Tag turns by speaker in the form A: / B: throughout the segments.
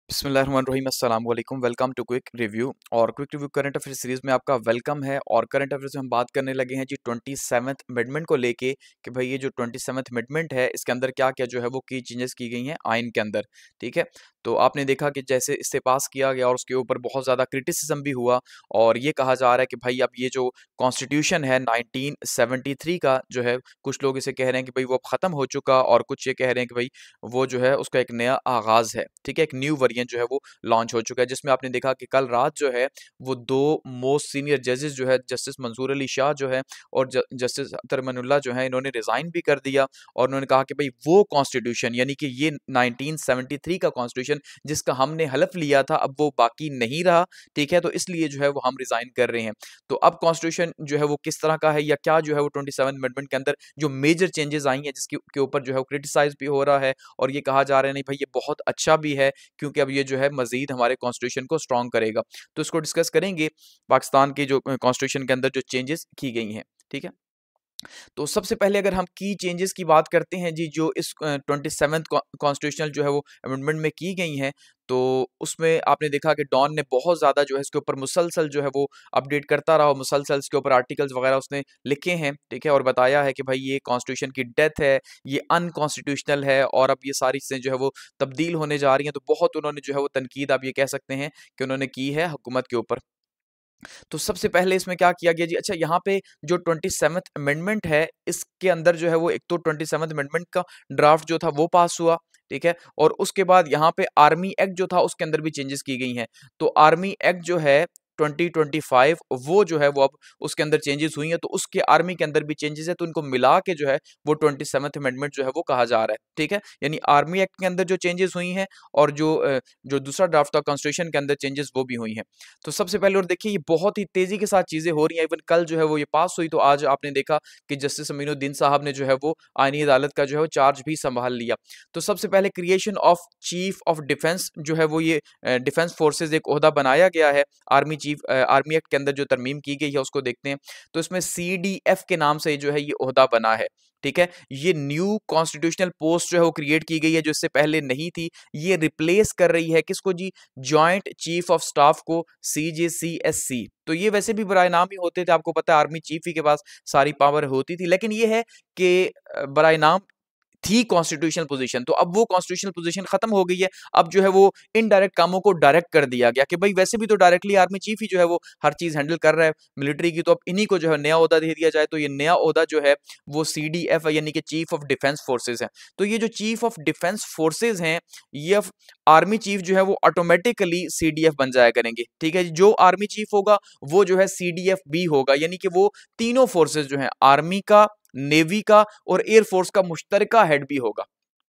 A: बिस्मिल्लाहिर्रहमानिर्रहीम अस्सलाम वालेकुम। Welcome to quick review. और quick review current affair series में आपका वेलकम है। और करंट अफेयर से हम बात करने लगे हैं जी 27th अमेंडमेंट को लेके कि भाई ये जो 27th अमेंडमेंट है इसके अंदर क्या क्या जो है वो की चेंजेस की गई हैं आइन के अंदर। ठीक है, तो आपने देखा कि जैसे इससे पास किया गया और उसके ऊपर बहुत ज़्यादा क्रिटिसिज्म भी हुआ और ये कहा जा रहा है कि भाई अब ये जो कॉन्स्टिट्यूशन है 1973 का जो है, कुछ लोग इसे कह रहे हैं कि भाई वो अब ख़त्म हो चुका और कुछ ये कह रहे हैं कि भाई वो जो है उसका एक नया आगाज़ है। ठीक है, एक न्यू वेरिएंट जो है वो लॉन्च हो चुका है, जिसमें आपने देखा कि कल रात जो है वो दो मोस्ट सीनियर जजेस जो है, जस्टिस मंसूर अली शाह जो है और जस्टिस अख्तर मनुल्लाह जो है, इन्होंने रिजाइन भी कर दिया और उन्होंने कहा कि भाई वो कॉन्स्टिट्यूशन यानी कि ये 1973 का कॉन्स्टिट्यूशन जिसका हमने हलफ लिया था अब वो बाकी नहीं रहा। ठीक है, तो इसलिए जो है वो हम रिजाइन कर रहे हैं। तो अब कॉन्स्टिट्यूशन जो है वो किस तरह का है या क्या जो है वो 27 अमेंडमेंट के अंदर जो मेजर चेंजेस आई हैं जिसके के ऊपर जो है वो क्रिटिसाइज भी हो रहा है और ये कहा जा रहा है नहीं भाई ये बहुत अच्छा भी है क्योंकि अब ये जो है मजीद हमारे कॉन्स्टिट्यूशन को स्ट्रॉन्ग करेगा। तो इसको डिस्कस करेंगे पाकिस्तान के जो कॉन्स्टिट्यूशन के अंदर जो चेंजेस की गई हैं। ठीक है, तो सबसे पहले अगर हम की चेंजेस की बात करते हैं जी जो इस 27th कॉन्स्टिट्यूशनल जो है वो अमेंडमेंट में की गई हैं, तो उसमें आपने देखा कि डॉन ने बहुत ज़्यादा जो है इसके ऊपर मुसलसल जो है वो अपडेट करता रहा, मुसलसल इसके ऊपर आर्टिकल्स वगैरह उसने लिखे हैं। ठीक है, और बताया है कि भाई ये कॉन्स्टिट्यूशन की डेथ है, ये अनकॉन्स्टिट्यूशनल है और अब ये सारी चीज़ें जो है वो तब्दील होने जा रही हैं। तो बहुत उन्होंने जो है वो तनकीद आप ये कह सकते हैं कि उन्होंने की है हुकूमत के ऊपर। तो सबसे पहले इसमें क्या किया गया जी, अच्छा यहाँ पे जो 27th अमेंडमेंट है इसके अंदर जो है वो एक तो 27th अमेंडमेंट का ड्राफ्ट जो था वो पास हुआ। ठीक है, और उसके बाद यहाँ पे आर्मी एक्ट जो था उसके अंदर भी चेंजेस की गई हैं। तो आर्मी एक्ट जो है 2025 वो जो है वो अब उसके अंदर चेंजेस हुई हैं, तो उसके आर्मी के अंदर भी चेंजेस है, तो उनको मिला के जो है वो 27th अमेंडमेंट जो है वो कहा जा रहा है। ठीक है, यानी आर्मी एक्ट के अंदर जो चेंजेस हुई हैं और जो दूसरा ड्राफ्ट था कॉन्स्टिट्यूशन के अंदर चेंजेस वो भी हुई हैं। तो सबसे पहले और देखिए ये बहुत ही तेजी के साथ चीजें हो रही हैं। इवन कल जो है वो ये पास हुई, तो आज आपने देखा कि जस्टिस अमीनुद्दीन साहब ने जो है वो आईनी अदालत का जो है वो चार्ज भी संभाल लिया। तो सबसे पहले creation of chief of defence जो है वो ये डिफेंस फोर्सेज एक ओहदा बनाया गया है। आर्मी एक्ट के अंदर जो तरमीम की गई है उसको देखते हैं, तो इसमें CDF के नाम से जो है ये ओहदा बना है। ठीक है, ये न्यू कॉन्स्टिट्यूशनल पोस्ट जो है वो क्रिएट की गई है जो इससे पहले नहीं थी। ये रिप्लेस कर रही है किसको जी, जॉइंट चीफ ऑफ स्टाफ को, CJCSC। तो ये वैसे भी बराए नाम ही होते थे, आपको पता है आर्मी चीफ ही के पास सारी पावर होती थी, लेकिन ये है कि बराए नाम थी कॉन्स्टिट्यूशनल पोजीशन, तो अब वो कॉन्स्टिट्यूशनल पोजीशन खत्म हो गई है। अब जो है वो इनडायरेक्ट कामों को डायरेक्ट कर दिया गया कि भाई वैसे भी तो डायरेक्टली आर्मी चीफ ही जो है वो हर चीज हैंडल कर रहा है मिलिट्री की, तो अब इन्हीं को जो है नया ओहदा दे दिया जाए। तो ये नया ओहदा जो है वो CDF है, यानी कि चीफ ऑफ डिफेंस फोर्सेज है। तो ये जो चीफ ऑफ डिफेंस फोर्सेज हैं ये आर्मी चीफ जो है वो ऑटोमेटिकली CDF बन जाया करेंगे। ठीक है, जो आर्मी चीफ होगा वो जो है CDF भी होगा, यानी कि वो तीनों फोर्सेज जो है आर्मी का, नेवी का और एयरफोर्स का मुश्तरका हेड भी होगा।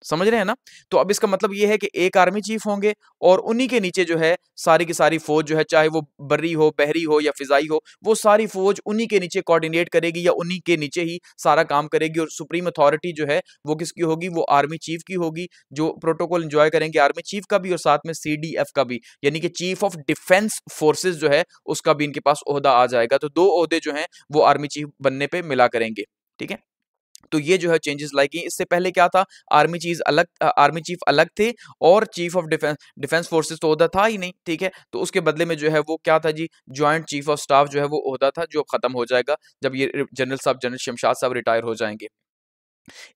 A: समझ रहे हैं ना? तो अब इसका मतलब ये है कि एक आर्मी चीफ होंगे और उन्हीं के नीचे जो है सारी की सारी फौज जो है, चाहे वो बर्री हो, बहरी हो या फिजाई हो, वो सारी फौज उन्हीं के नीचे कोऑर्डिनेट करेगी या उन्हीं के नीचे ही सारा काम करेगी। और सुप्रीम अथॉरिटी जो है वो किसकी होगी, वो आर्मी चीफ की होगी, जो प्रोटोकॉल एंजॉय करेंगे आर्मी चीफ का भी और साथ में CDF का भी, यानी कि चीफ ऑफ डिफेंस फोर्सेज जो है उसका भी इनके पास ओहदा आ जाएगा। तो दो ओहदे जो हैं वो आर्मी चीफ बनने पे मिला करेंगे। ठीक है, तो ये जो है चेंजेस लाई गई। इससे पहले क्या था, आर्मी चीफ अलग थे और चीफ ऑफ डिफेंस फोर्सेस तो ओहदा था ही नहीं। ठीक है, तो उसके बदले में जो है वो क्या था जी, जॉइंट चीफ ऑफ स्टाफ जो है वो ओहदा था, जो खत्म हो जाएगा जब ये जनरल शमशाद साहब रिटायर हो जाएंगे।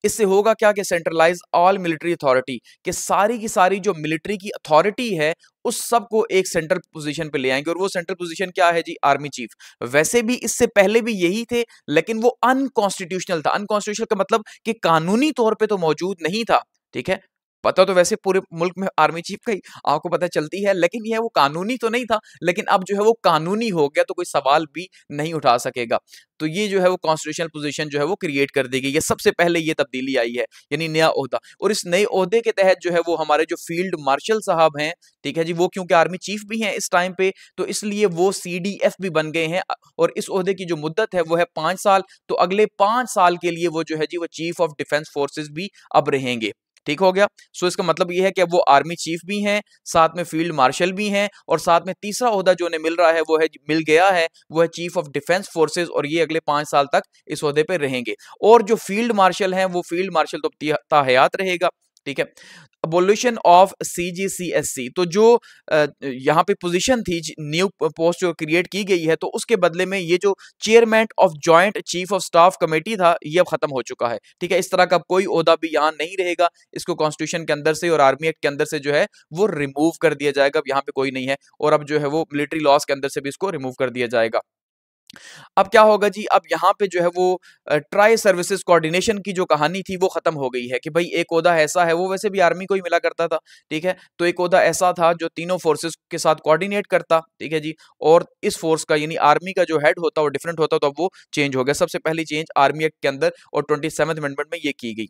A: इससे होगा क्या कि सेंट्रलाइज ऑल मिलिट्री अथॉरिटी, कि सारी की सारी जो मिलिट्री की अथॉरिटी है उस सब को एक सेंट्रल पोजीशन पे ले आएंगे। और वो सेंट्रल पोजीशन क्या है जी, आर्मी चीफ। वैसे भी इससे पहले भी यही थे, लेकिन वो अनकॉन्स्टिट्यूशनल था। अनकॉन्स्टिट्यूशनल का मतलब कि कानूनी तौर पे तो मौजूद नहीं था। ठीक है, पता तो वैसे पूरे मुल्क में आर्मी चीफ का ही आपको पता चलती है, लेकिन यह वो कानूनी तो नहीं था, लेकिन अब जो है वो कानूनी हो गया, तो कोई सवाल भी नहीं उठा सकेगा। तो ये जो है वो कॉन्स्टिट्यूशनल पोजीशन जो है वो क्रिएट कर दी गई है। सबसे पहले ये तब्दीली आई है, यानी नया ओहदा। और इस नए ओहदे के तहत जो है वो हमारे जो फील्ड मार्शल साहब हैं, ठीक है जी, वो क्योंकि आर्मी चीफ भी हैं इस टाइम पे, तो इसलिए वो CDF भी बन गए हैं। और इस ओहदे की जो मुद्दत है वो है 5 साल। तो अगले 5 साल के लिए वो जो है जी वो चीफ ऑफ डिफेंस फोर्सेज भी अब रहेंगे। ठीक हो गया। सो इसका मतलब ये है कि अब वो आर्मी चीफ भी हैं, साथ में फील्ड मार्शल भी हैं, और साथ में तीसरा ओहदा जो उन्हें मिल रहा है वो है, मिल गया है, वो है चीफ ऑफ डिफेंस फोर्सेज। और ये अगले 5 साल तक इस ओहदे पे रहेंगे। और जो फील्ड मार्शल हैं वो फील्ड मार्शल तो ताहयात रहेगा। ठीक है, अबोलिशन ऑफ CGCSC। तो जो यहाँ पे पोजीशन थी, न्यू पोस्ट जो क्रिएट की गई है, तो उसके बदले में ये जो chairman of joint chief of staff committee था, ये अब खत्म हो चुका है। ठीक है, इस तरह का कोई ओहदा भी यहाँ नहीं रहेगा। इसको कॉन्स्टिट्यूशन के अंदर से और आर्मी एक्ट के अंदर से जो है वो रिमूव कर दिया जाएगा। अब यहाँ पे कोई नहीं है, और अब जो है वो मिलिट्री लॉज के अंदर से भी इसको रिमूव कर दिया जाएगा। अब क्या होगा जी, अब यहाँ पे जो है वो ट्राई सर्विसेज कोऑर्डिनेशन की जो कहानी थी वो खत्म हो गई है कि भाई एक ओहदा ऐसा है, वो वैसे भी आर्मी को ही मिला करता था। ठीक है, तो एक ओहदा ऐसा था जो तीनों फोर्सेस के साथ कोऑर्डिनेट करता। ठीक है जी, और इस फोर्स का यानी आर्मी का जो हेड होता वो डिफरेंट होता, तो अब वो चेंज हो गया। सबसे पहली चेंज आर्मी एक्ट के अंदर और 27th अमेंडमेंट में ये की गई।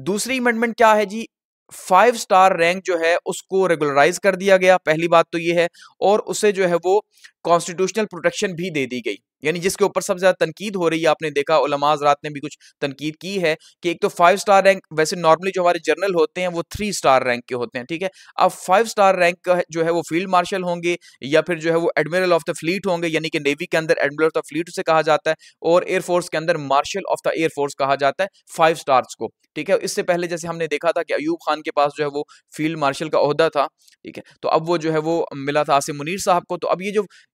A: दूसरी अमेंडमेंट क्या है जी, 5 स्टार रैंक जो है उसको रेगुलराइज कर दिया गया। पहली बात तो ये है, और उसे जो है वो कॉन्स्टिट्यूशनल प्रोटेक्शन भी दे दी गई। यानी जिसके ऊपर सबसे ज्यादा तनकीद हो रही है, आपने देखा उलमा हज़रात ने भी कुछ तनकीद की है कि एक तो 5 स्टार रैंक, वैसे नॉर्मली जो हमारे जनरल होते हैं वो 3 स्टार रैंक के होते हैं। ठीक है, अब 5 स्टार रैंक का जो है वो फील्ड मार्शल होंगे, या फिर जो है वो एडमिरल ऑफ द फ्लीट होंगे, यानी कि नेवी के अंदर एडमिरल ऑफ द फ्लीट उसे कहा जाता है, और एयरफोर्स के अंदर मार्शल ऑफ द एयरफोर्स कहा जाता है 5 स्टार्स को। ठीक है, इससे पहले जैसे हमने देखा था कि अयूब खान के पास जो है वो फील्ड मार्शल का ओहदा था। ठीक है, तो अब वो जो है वो मिला था आसिम मुनीर साहब को। तो अब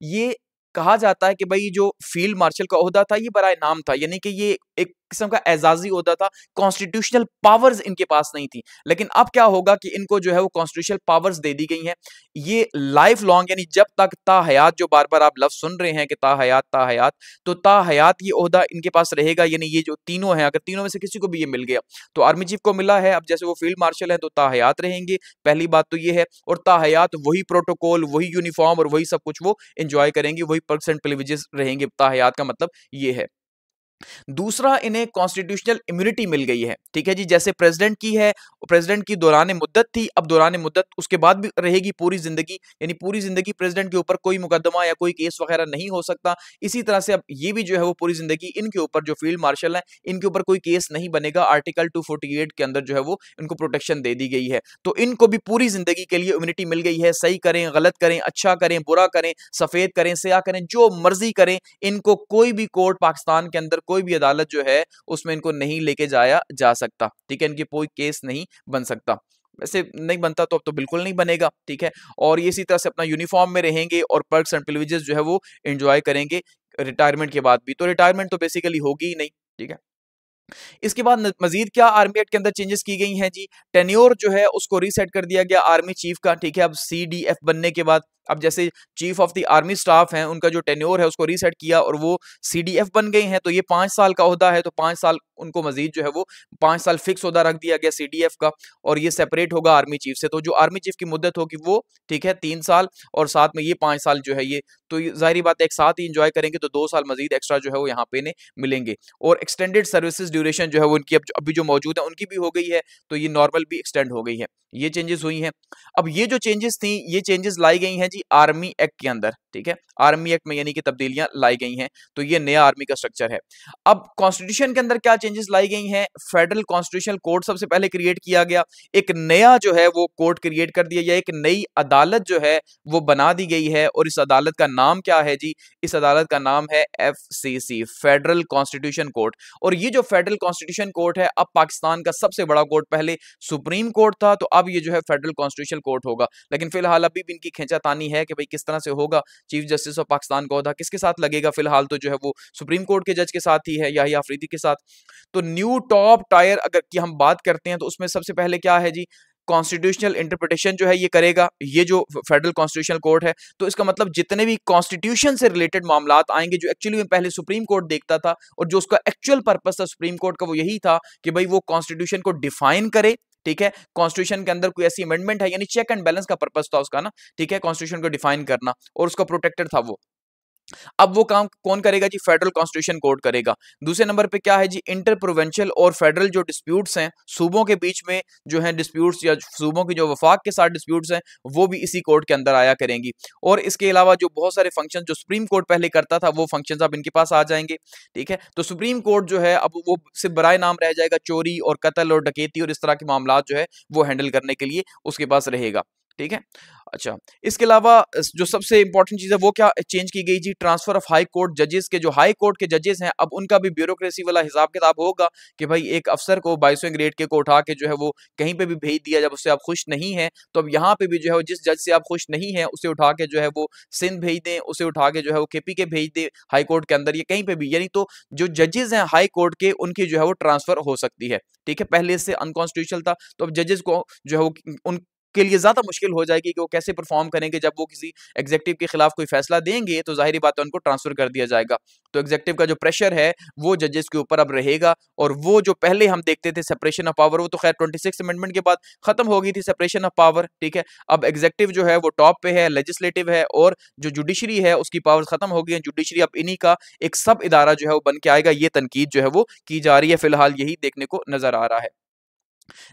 A: ये कहा जाता है कि भाई जो फील्ड मार्शल का ओहदा था ये बराए नाम था, यानी कि ये एक किस्म का एजाजी ओहदा था, कॉन्स्टिट्यूशनल पावर्स इनके पास नहीं थी। लेकिन अब क्या होगा कि इनको जो है वो कॉन्स्टिट्यूशनल पावर्स दे दी गई हैं। ये लाइफ लॉन्ग, यानी जब तक ता हयात, जो बार बार आप लफ्ज सुन रहे हैं कि ता हयात, तो ता हयात ये ओहदा इनके पास रहेगा। यानी ये जो तीनों हैं, अगर तीनों में से किसी को भी ये मिल गया, तो आर्मी चीफ को मिला है, अब जैसे वो फील्ड मार्शल है तो ता हयात रहेंगे। पहली बात तो ये है, और ता हयात वही प्रोटोकॉल, वही यूनिफॉर्म और वही सब कुछ वो एंजॉय करेंगे, वही परसेंट प्रिविलेजेस रहेंगे। ता हयात का मतलब ये है। दूसरा, इन्हें कॉन्स्टिट्यूशनल इम्यूनिटी मिल गई है। ठीक है जी, जैसे प्रेसिडेंट की है, प्रेसिडेंट की दौरान मुद्दत थी, अब दौरान मुद्दत उसके बाद भी रहेगी पूरी जिंदगी, यानी पूरी जिंदगी प्रेसिडेंट के ऊपर कोई मुकदमा या कोई केस वगैरह नहीं हो सकता। इसी तरह से अब ये भी जो है वो पूरी जिंदगी इनके ऊपर, जो फील्ड मार्शल है, इनके ऊपर कोई केस नहीं बनेगा। आर्टिकल 248 के अंदर जो है वो इनको प्रोटेक्शन दे दी गई है। तो इनको भी पूरी जिंदगी के लिए इम्यूनिटी मिल गई है। सही करें, गलत करें, अच्छा करें, बुरा करें, सफेद करें, स्याह करें, जो मर्जी करें, इनको कोई भी कोर्ट पाकिस्तान के अंदर, कोई भी अदालत जो है उसमें इनको नहीं लेके जाया जा सकता। ठीक है, इनकी कोई केस नहीं बन सकता। वैसे नहीं बनता तो अब तो बिल्कुल नहीं बनेगा। ठीक है, और ये इसी तरह से अपना यूनिफॉर्म में रहेंगे और पर्क्स एंड प्रिविलेजेस जो है वो एंजॉय करेंगे रिटायरमेंट के बाद भी। तो रिटायरमेंट तो बेसिकली होगी ही नहीं। ठीक है, इसके बाद मजीद क्या आर्मी एक्ट के अंदर चेंजेस की गई हैं जी, टेन्योर जो है उसको रीसेट कर दिया गया आर्मी चीफ का। ठीक है, अब CDF बनने के बाद, अब जैसे chief of the army staff हैं, उनका जो टेन्योर है उसको रीसेट किया और वो CDF बन गए हैं। तो ये 5 साल का ओहदा है, तो 5 साल उनको मजीद जो है वो 5 साल फिक्स ओहदा रख दिया गया CDF का, और ये सेपरेट होगा आर्मी चीफ से। तो जो आर्मी चीफ की मुद्दत होगी वो, ठीक है, 3 साल, और साथ में ये 5 साल जो है ये, तो जाहिर बात है एक साथ ही इंजॉय करेंगे, तो 2 साल मजीद एक्स्ट्रा जो है वो यहाँ पे इन्हें मिलेंगे। और एक्सटेंडेड सर्विसेज ड्यूरेशन जो है वो उनकी अभी जो मौजूद है उनकी भी हो गई है, तो ये नॉर्मल भी एक्सटेंड हो गई है। ये चेंजेस हुई हैं। अब ये जो चेंजेस थी, ये चेंजेस लाई गई हैं जी आर्मी एक्ट के अंदर। ठीक है, आर्मी एक्ट में यानी कि तब्दीलियां लाई गई हैं, तो ये नया आर्मी का स्ट्रक्चर है। अब कॉन्स्टिट्यूशन के अंदर क्या चेंजेस लाई गई हैं, फेडरल कॉन्स्टिट्यूशनल कोड सबसे पहले क्रिएट किया गया, एक नया जो है वो कोड क्रिएट कर दिया गया, एक नई अदालत जो है वो बना दी गई है, और इस अदालत का नाम क्या है जी, इस अदालत का नाम है FCC, फेडरल कॉन्स्टिट्यूशन कोर्ट। और ये जो फेडरल कॉन्स्टिट्यूशन कोर्ट है, अब पाकिस्तान का सबसे बड़ा कोर्ट, पहले सुप्रीम कोर्ट था, तो अब ये जो है फेडरल कॉन्स्टिट्यूशन कोर्ट होगा। लेकिन फिलहाल अभी भी इनकी खींचातानी है कि भाई किस तरह से होगा, चीफ जस्टिस ऑफ पाकिस्तान का ओहदा किसके साथ लगेगा। फिलहाल तो जो है वो सुप्रीम कोर्ट के जज के साथ ही है, याहिया अफरीदी के साथ। तो न्यू टॉप टायर अगर की हम बात करते हैं, तो उसमें सबसे पहले क्या है जी, कॉन्स्टिट्यूशनल इंटरप्रिटेशन जो है ये करेगा ये जो फेडरल कॉन्स्टिट्यूशनल कोर्ट है। तो इसका मतलब जितने भी कॉन्स्टिट्यूशन से रिलेटेड मामलात आएंगे, जो एक्चुअली में पहले सुप्रीम कोर्ट देखता था, और जो उसका एक्चुअल पर्पस था सुप्रीम कोर्ट का, वो यही था कि भाई वो कॉन्स्टिट्यूशन को डिफाइन करे। ठीक है, कॉन्स्टिट्यूशन के अंदर कोई ऐसी अमेंडमेंट है, यानी चेक एंड बैलेंस का पर्पस था उसका ना। ठीक है, कॉन्स्टिट्यूशन को डिफाइन करना, और उसका प्रोटेक्टर था वो। अब वो काम कौन करेगा जी, फेडरल कॉन्स्टिट्यूशन कोर्ट करेगा। दूसरे नंबर पे क्या है जी, इंटर प्रोविंशियल और फेडरल जो डिस्प्यूट्स हैं, सूबों के बीच में जो है डिस्प्यूट्स, या सूबों की जो वफाक के साथ डिस्प्यूट्स हैं, वो भी इसी कोर्ट के अंदर आया करेंगी। और इसके अलावा जो बहुत सारे फंक्शन जो सुप्रीम कोर्ट पहले करता था, वो फंक्शन अब इनके पास आ जाएंगे। ठीक है, तो सुप्रीम कोर्ट जो है अब वो सिर्फ बराए नाम रह जाएगा, चोरी और कत्ल और डकैती और इस तरह के मामला जो है वो हैंडल करने के लिए उसके पास रहेगा। ठीक है। अच्छा, इसके अलावा जो सबसे इंपॉर्टेंट चीज़ है वो क्या चेंज की गई जी, ट्रांसफर ऑफ हाई कोर्ट जजेस के जो हाई कोर्ट के जजेस हैं, अब उनका भी ब्यूरोक्रेसी वाला हिसाब किताब होगा कि भाई एक अफसर को 22वें ग्रेड के को उठा के जो है वो कहीं पे भी भेज दिया, जब उससे आप खुश नहीं हैं तो अब यहाँ पे भी जो है जिस जज से आप खुश नहीं हैं उसे उठा के जो है वो सिंध भेज दें, उसे उठा के जो है वो केपी के भेज दें हाई कोर्ट के अंदर, ये कहीं पे भी, यानी तो जो जजेस हैं हाई कोर्ट के उनकी जो है वो ट्रांसफर हो सकती है। ठीक है, पहले इससे अनकॉन्स्टिट्यूशनल था, तो अब जजेस को जो है वो उन के लिए ज्यादा मुश्किल हो जाएगी कि वो कैसे परफॉर्म करेंगे जब वो किसी एग्जेक्टिव के खिलाफ कोई फैसला देंगे, तो जाहिर बात है उनको ट्रांसफर कर दिया जाएगा। तो एग्जेक्टिव का जो प्रेशर है वो जजेस के ऊपर अब रहेगा, और वो जो पहले हम देखते थे सेपरेशन ऑफ पावर, वो तो खैर 26 अमेंडमेंट के बाद खत्म हो गई थी सेपरेशन ऑफ पावर। ठीक है, अब एग्जेक्टिव जो है वो टॉप पे है, लेजिस्लेटिव है, और जो जुडिशरी है उसकी पावर खत्म हो गई है। जुडिशरी अब इन्हीं का एक सब इदारा जो है वो बन के आएगा, ये तनकीद जो है वो की जा रही है, फिलहाल यही देखने को नजर आ रहा है।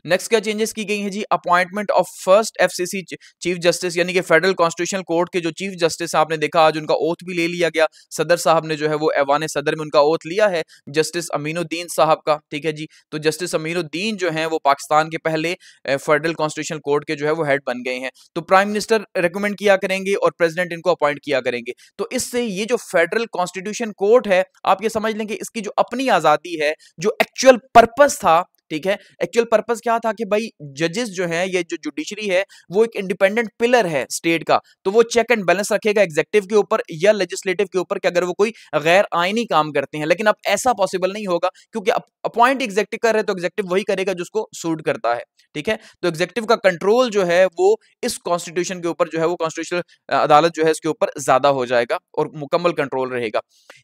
A: नेक्स्ट क्या चेंजेस की गई हैं जी, appointment of first FCC chief justice, यानी कि फेडरल कॉन्स्टिट्यूशनल कोर्ट के जो चीफ जस्टिस आपने देखा आज उनका ओथ भी ले लिया गया, सदर साहब ने जो है वो ऐवान सदर में उनका ओथ लिया है, जस्टिस अमीनुद्दीन साहब का। ठीक है जी, तो जस्टिस अमीनुद्दीन जो है वो पाकिस्तान के पहले फेडरल कॉन्स्टिट्यूशनल कोर्ट के जो है वो हेड बन गए हैं। तो प्राइम मिनिस्टर रिकमेंड किया करेंगे और प्रेसिडेंट इनको अपॉइंट किया करेंगे। तो इससे ये जो फेडरल कॉन्स्टिट्यूशन कोर्ट है, आप ये समझ लें कि इसकी जो अपनी आजादी है, जो एक्चुअल पर्पस था, ठीक है, एक्चुअल पर्पस क्या था कि भाई जजेस जो है, ये जो जुडिशरी है वो एक इंडिपेंडेंट पिलर है स्टेट का, तो वो चेक एंड बैलेंस रखेगा एग्जेक्टिव के ऊपर या लेजिस्लेटिव के ऊपर कि अगर वो कोई गैर आईनी काम करते हैं। लेकिन अब ऐसा पॉसिबल नहीं होगा, क्योंकि अपॉइंट एग्जेक्टिव कर रहे हैं तो एग्जेक्टिव वही करेगा जिसको सूट करता है। ठीक है, तो एग्जेक्टिव का कंट्रोल जो है वो इस कॉन्स्टिट्यूशन के ऊपर जो है वो कॉन्स्टिट्यूशनल अदालत जो है इसके ऊपर ज्यादा हो जाएगा और मुकम्मल कंट्रोल रहेगा।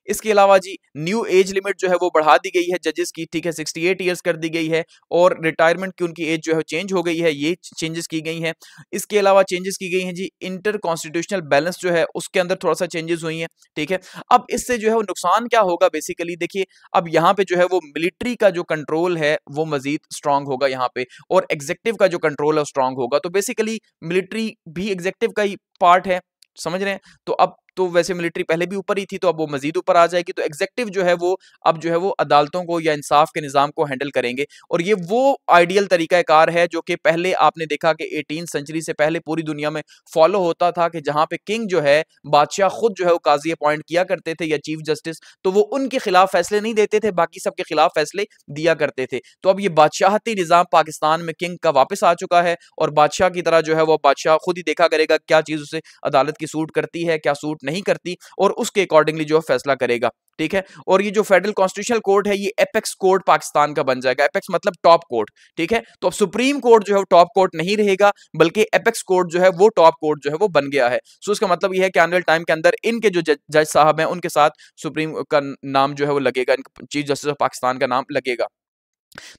A: इसके अलावा जी न्यू एज लिमिट जो है वो बढ़ा दी गई है जजेस की, ठीक है, 68 ईयर्स कर दी गई है, और रिटायरमेंट की उनकी एज जो है चेंज हो गई है, ये चेंजेस की गई हैं। इसके अलावा चेंजेस की गई हैं जी, इंटर कॉन्स्टिट्यूशनल बैलेंस जो है उसके अंदर थोड़ा सा चेंजेस हुई हैं। ठीक है, अब इससे जो है वो नुकसान क्या होगा, बेसिकली देखिए, अब यहाँ पे जो है वो मिलिट्री का जो कंट्रोल है वो मजीद स्ट्रांग होगा यहाँ पे, और एग्जेक्टिव का जो कंट्रोल है स्ट्रांग होगा। तो बेसिकली मिलिट्री भी एग्जेक्टिव का ही पार्ट है, समझ रहे हैं। तो अब तो वैसे मिलिट्री पहले भी ऊपर ही थी, तो अब वो मजीद ऊपर आ जाएगी। तो एग्जेक्टिव जो है वो अब जो है वो अदालतों को या इंसाफ के निजाम को हैंडल करेंगे, और ये वो आइडियल तरीका कार है जो कि पहले आपने देखा कि 18 सेंचुरी से पहले पूरी दुनिया में फॉलो होता था, कि जहां पे किंग जो है, बादशाह खुद जो है वो काजी अपॉइंट किया करते थे या चीफ जस्टिस, तो वो उनके खिलाफ फैसले नहीं देते थे, बाकी सबके खिलाफ फैसले दिया करते थे। तो अब ये बादशाहती निजाम पाकिस्तान में किंग का वापस आ चुका है, और बादशाह की तरह जो है वो बादशाह खुद ही देखा करेगा क्या चीज उसे अदालत की सूट करती है, क्या सूट नहीं करती, और उसके अकॉर्डिंगली जो फैसला करेगा। ठीक है, और ये जो फेडरल कॉन्स्टिट्यूशनल कोर्ट है ये एपेक्स कोर्ट पाकिस्तान का बन जाएगा। एपेक्स मतलब टॉप कोर्ट। ठीक है, तो अब सुप्रीम कोर्ट जो है वो टॉप कोर्ट नहीं रहेगा, बल्कि एपेक्स कोर्ट जो है वो टॉप कोर्ट जो है वो बन गया है। सो इसका मतलब ये है कि आने वाले टाइम के अंदर इनके जो जज साहब हैं उनके साथ सुप्रीम का नाम जो है वो लगेगा, चीफ जस्टिस ऑफ पाकिस्तान का नाम लगेगा।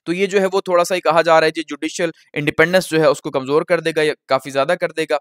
A: तो ये जो है वो थोड़ा सा ही कहा जा रहा है जी, जुडिशियल इंडिपेंडेंस जो है उसको कमजोर कर देगा या काफी ज्यादा कर देगा।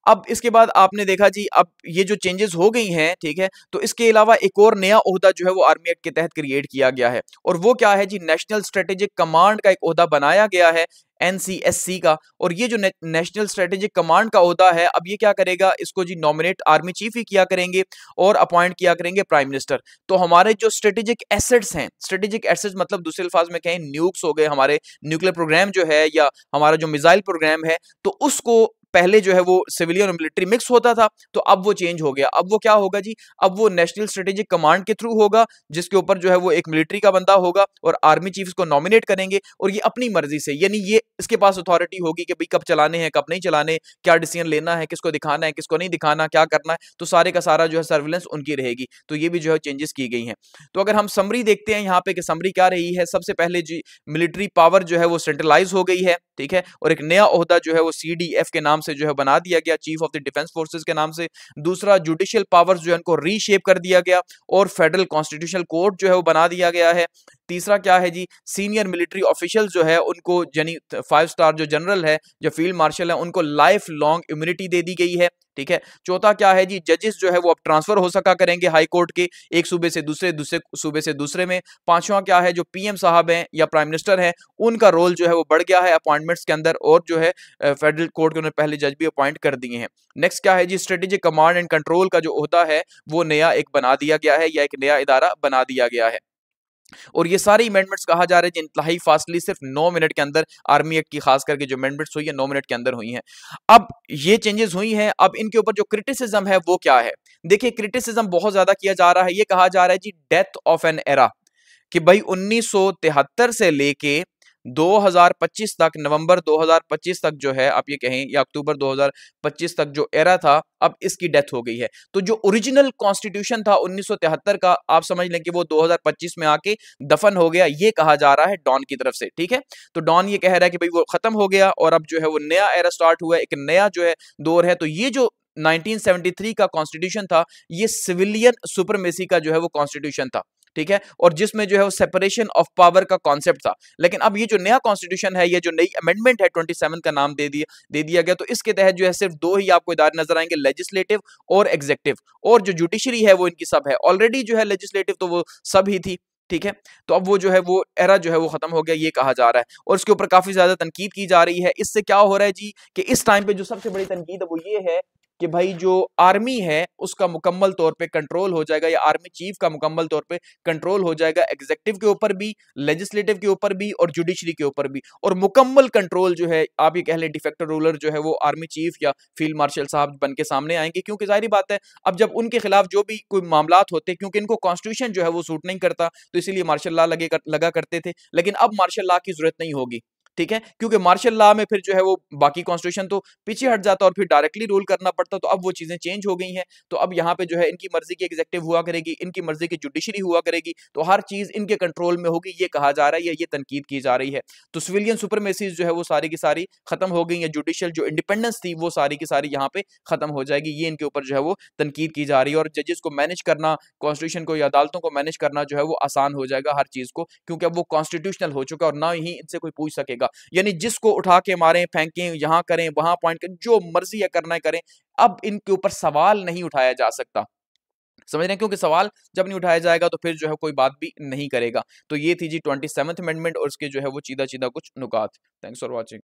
A: अब इसके बाद आपने देखा जी, अब ये जो चेंजेस हो गई हैं, ठीक है, तो इसके अलावा एक और नया ओहदा जो है वो आर्मी एक्ट के तहत क्रिएट किया गया है, और वो क्या है जी, नेशनल स्ट्रेटेजिक कमांड का एक ओहदा बनाया गया है, NCSC का। और ये जो नेशनल स्ट्रेटेजिक कमांड का ओहदा है, अब ये क्या करेगा, इसको जी नॉमिनेट आर्मी चीफ ही किया करेंगे और अपॉइंट किया करेंगे प्राइम मिनिस्टर। तो हमारे जो स्ट्रेटेजिक एसेट्स हैं, स्ट्रेटेजिक एसेट्स मतलब दूसरे अल्फाज में कहें न्यूक्स हो गए, हमारे न्यूक्लियर प्रोग्राम जो है, या हमारा जो मिसाइल प्रोग्राम है, तो उसको पहले जो है वो सिविलियन और मिलिट्री मिक्स होता था, तो अब वो चेंज हो गया। अब वो क्या होगा जी, अब वो नेशनल स्ट्रेटेजिक कमांड के थ्रू होगा, जिसके ऊपर जो है वो एक मिलिट्री का बंदा होगा, और आर्मी चीफ को नॉमिनेट करेंगे, और ये अपनी मर्जी से, यानी ये इसके पास अथॉरिटी होगी कि भाई कब चलाने हैं, कब नहीं चलाने, क्या डिसीजन लेना है, किसको दिखाना है, किसको नहीं दिखाना, क्या करना है, तो सारे का सारा जो है सर्विलेंस उनकी रहेगी। तो ये भी जो है चेंजेस की गई हैं। तो अगर हम समरी देखते हैं यहाँ पे कि समरी क्या रही है, सबसे पहले जी मिलिट्री पावर जो है वो सेंट्रलाइज हो गई है, ठीक है, और एक नया ओहदा जो है वो CDF के नाम से जो है बना दिया गया, chief of the defence forces के नाम से। दूसरा, जुडिशियल पावर्स जो है उनको रीशेप कर दिया गया, और फेडरल कॉन्स्टिट्यूशनल कोर्ट जो है वो बना दिया गया है। तीसरा क्या है जी, सीनियर मिलिट्री ऑफिशियल जो है उनको, यानी 5 स्टार जो जनरल है, जो फील्ड मार्शल है, उनको लाइफ लॉन्ग इम्यूनिटी दे दी गई है। ठीक है, चौथा क्या है जी, जजेस जो है वो अब ट्रांसफर हो सका करेंगे हाई कोर्ट के, एक सूबे से दूसरे, दूसरे सूबे से दूसरे में। पांचवा क्या है, जो PM साहब हैं या प्राइम मिनिस्टर हैं, उनका रोल जो है वो बढ़ गया है अपॉइंटमेंट्स के अंदर, और जो है फेडरल कोर्ट के उन्होंने पहले जज भी अपॉइंट कर दिए हैं। नेक्स्ट क्या है जी, स्ट्रेटेजिक कमांड एंड कंट्रोल का जो ओहदा है वो नया एक बना दिया गया है, या एक नया इदारा बना दिया गया है। और ये सारी अमेंडमेंट्स कहा जा रहा है इंतहाई फास्टली सिर्फ 9 मिनट के अंदर आर्मी एक्ट की खास करके जो अमेंडमेंट्स हुई है 9 मिनट के अंदर हुई हैं। अब ये चेंजेस हुई हैं, अब इनके ऊपर जो क्रिटिसिज्म है वो क्या है? देखिए क्रिटिसिज्म बहुत ज्यादा किया जा रहा है, ये कहा जा रहा है जी डेथ ऑफ एन एरा, कि भाई 1973 से लेके 2025 तक, नवंबर 2025 तक जो है आप ये कहें, या अक्टूबर 2025 तक जो एरा था, अब इसकी डेथ हो गई है। तो जो ओरिजिनल कॉन्स्टिट्यूशन था 1973 का, आप समझ लें कि वो 2025 में आके दफन हो गया, ये कहा जा रहा है डॉन की तरफ से। ठीक है, तो डॉन ये कह रहा है कि भाई वो खत्म हो गया और अब जो है वो नया एरा स्टार्ट हुआ है, एक नया जो है दौर है। तो ये जो 1973 का कॉन्स्टिट्यूशन था, ये सिविलियन सुपरमेसी का जो है वो कॉन्स्टिट्यूशन था। ठीक है, और जिसमें जो है वो सेपरेशन ऑफ पावर का कॉन्सेप्ट था। लेकिन अब ये जो नया कॉन्स्टिट्यूशन है, ये जो नई अमेंडमेंट है 27 का नाम दे दिया गया, तो इसके तहत जो है सिर्फ दो ही आपको इदारे नजर आएंगे, लेजिस्लेटिव और एग्जीक्यूटिव, और जो जुडिशरी है वो इनकी सब है। ऑलरेडी जो है लेजिस्लेटिव तो वो सब ही थी। ठीक है, तो अब वो जो है वो एरा जो है वो खत्म हो गया, ये कहा जा रहा है, और इसके ऊपर काफी ज्यादा तनकीद की जा रही है। इससे क्या हो रहा है जी, कि इस टाइम पे जो सबसे बड़ी तनकीद है वो ये है कि भाई जो आर्मी है उसका मुकम्मल तौर पे कंट्रोल हो जाएगा, या आर्मी चीफ का मुकम्मल तौर पे कंट्रोल हो जाएगा एग्जीक्यूटिव के ऊपर भी, लेजिस्लेटिव के ऊपर भी, और जुडिशरी के ऊपर भी। और मुकम्मल कंट्रोल जो है, आप ये कह लें डिफेक्टर रूलर जो है वो आर्मी चीफ या फील्ड मार्शल साहब बन के सामने आएंगे, क्योंकि जाहिर बात है अब जब उनके खिलाफ जो भी कोई मामलात होते, क्योंकि इनको कॉन्स्टिट्यूशन जो है वो सूट नहीं करता, तो इसीलिए मार्शल लॉ लगा करते थे। लेकिन अब मार्शल लॉ की जरूरत नहीं होगी। ठीक है, क्योंकि मार्शल लॉ में फिर जो है वो बाकी कॉन्स्टिट्यूशन तो पीछे हट जाता और फिर डायरेक्टली रूल करना पड़ता। तो अब वो चीजें चेंज हो गई हैं। तो अब यहाँ पे जो है इनकी मर्जी की एग्जीक्यूटिव हुआ करेगी, इनकी मर्जी की जुडिशरी हुआ करेगी, तो हर चीज इनके कंट्रोल में होगी, ये कहा जा रहा है, ये तनकीद की जा रही है। तो सिविलियन सुपरमेसीज जो है वो सारी की सारी खत्म हो गई है, जुडिशियल जो इंडिपेंडेंस थी वो सारी की सारी यहाँ पे खत्म हो जाएगी, ये इनके ऊपर जो है वो तनकीद की जा रही है। और जजेस को मैनेज करना, कॉन्स्टिट्यूशन को या अदालतों को मैनेज करना जो है वो आसान हो जाएगा हर चीज को, क्योंकि अब वो कॉन्स्टिट्यूशनल हो चुका है और ना ही इनसे कोई पूछ सकेगा। यानी जिसको उठा के मारें, फेंकें, यहां करें, वहां पॉइंट करें, जो मर्जी है करना है करें, अब इनके ऊपर सवाल नहीं उठाया जा सकता। समझ रहे हैं, क्योंकि सवाल जब नहीं उठाया जाएगा तो फिर जो है कोई बात भी नहीं करेगा। तो ये थी जी 27th अमेंडमेंट और उसके जो है वो सीधा सीधा कुछ नुकात। Thanks for watching.